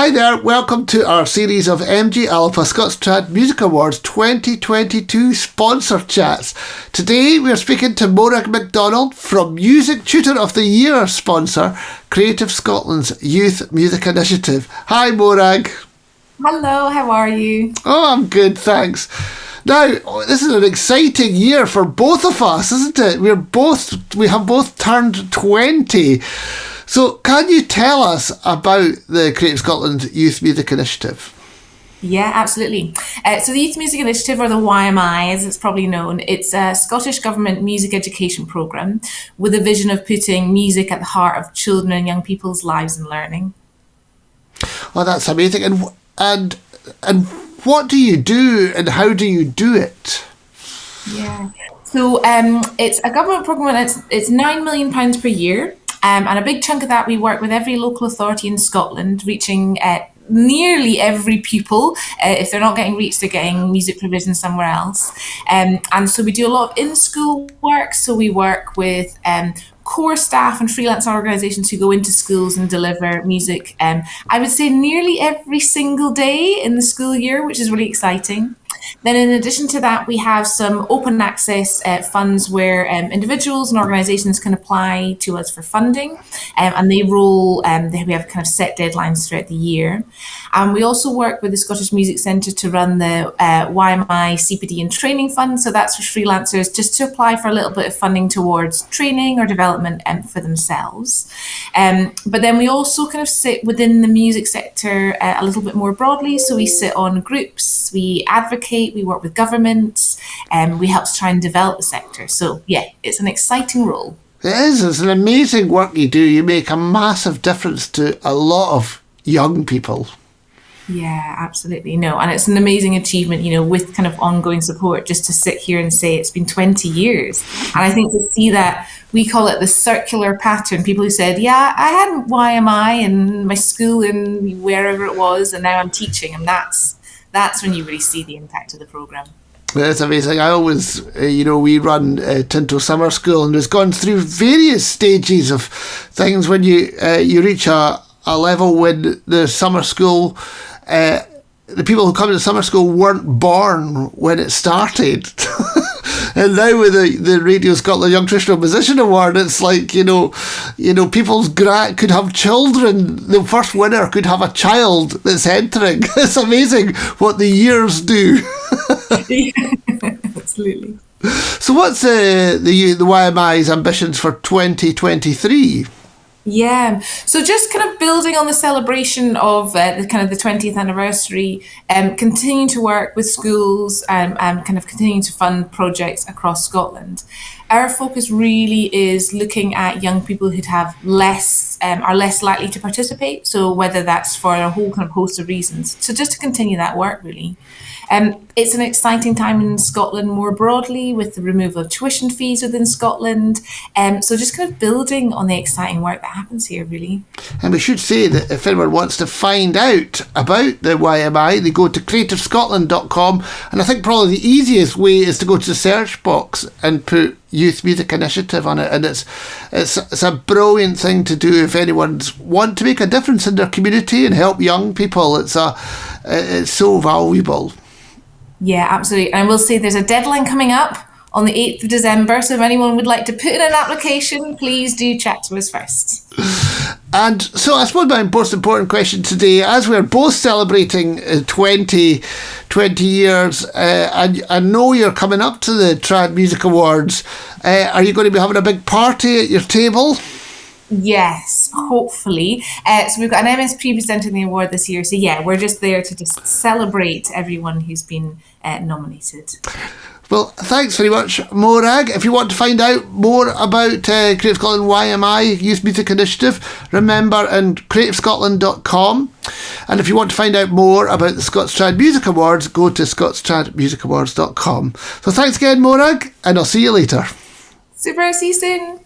Hi there, welcome to our series of ALBA Scots Trad Music Awards 2022 sponsor chats. Today we are speaking to Morag MacDonald from Music Tutor of the Year sponsor, Creative Scotland's Youth Music Initiative. Hi Morag. Hello, how are you? Oh, I'm good, thanks. Now, this is an exciting year for both of us, isn't it? We have both turned 20. So can you tell us about the Creative Scotland Youth Music Initiative? Yeah, absolutely. So the Youth Music Initiative, or the YMI as it's probably known, it's a Scottish Government music education programme with a vision of putting music at the heart of children and young people's lives and learning. Oh, that's amazing. And what do you do and how do you do it? Yeah. So it's a government programme that's it's £9 million per year. And a big chunk of that, we work with every local authority in Scotland, reaching nearly every pupil. If they're not getting reached, they're getting music provision somewhere else. And so we do a lot of in-school work. So we work with core staff and freelance organisations who go into schools and deliver music. I would say nearly every single day in the school year, which is really exciting. Then in addition to that, we have some open access funds where individuals and organisations can apply to us for funding, and they roll, we have kind of set deadlines throughout the year. And we also work with the Scottish Music Centre to run the YMI CPD and Training Fund. So that's for freelancers just to apply for a little bit of funding towards training or development for themselves. But then we also kind of sit within the music sector a little bit more broadly. So we sit on groups, we advocate, we work with governments, and we help to try and develop the sector. So yeah, it's an exciting role. It is. It's an amazing work you do. You make a massive difference to a lot of young people. Yeah, absolutely. No, and it's an amazing achievement, with kind of ongoing support, just to sit here and say it's been 20 years. And I think to see that, we call it the circular pattern. People who said, yeah, I had YMI in my school and wherever it was, and now I'm teaching. And that's when you really see the impact of the programme. That's amazing. I always, we run Tinto Summer School, and it's gone through various stages of things when you reach a level when the summer school, the people who come to summer school weren't born when it started. And now with the Radio Scotland Young Traditional Musician Award, it's like, people's could have children. The first winner could have a child that's entering. It's amazing what the years do. Yeah, absolutely. So what's the YMI's ambitions for 2023? Yeah, so just kind of building on the celebration of the 20th anniversary, continuing to work with schools and kind of continuing to fund projects across Scotland. Our focus really is looking at young people who'd have are less likely to participate. So whether that's for a whole kind of host of reasons. So just to continue that work really. It's an exciting time in Scotland more broadly with the removal of tuition fees within Scotland. So just kind of building on the exciting work that happens here, really. And we should say that if anyone wants to find out about the YMI, they go to creativescotland.com. And I think probably the easiest way is to go to the search box and put Youth Music Initiative on it. And it's a brilliant thing to do if anyone want to make a difference in their community and help young people. It's so valuable. Yeah, absolutely. And I will say there's a deadline coming up on the 8th of December. So if anyone would like to put in an application, please do chat to us first. And so I suppose my most important question today, as we're both celebrating 20 years, and I know you're coming up to the Trad Music Awards, are you going to be having a big party at your table? Yes, hopefully. So we've got an MSP presenting the award this year. So yeah, we're just there to just celebrate everyone who's been nominated. Well, thanks very much, Morag. If you want to find out more about Creative Scotland YMI Youth Music Initiative, remember on creativescotland.com. And if you want to find out more about the Scots Trad Music Awards, go to scotstradmusicawards.com. So thanks again, Morag, and I'll see you later. Super, see you soon.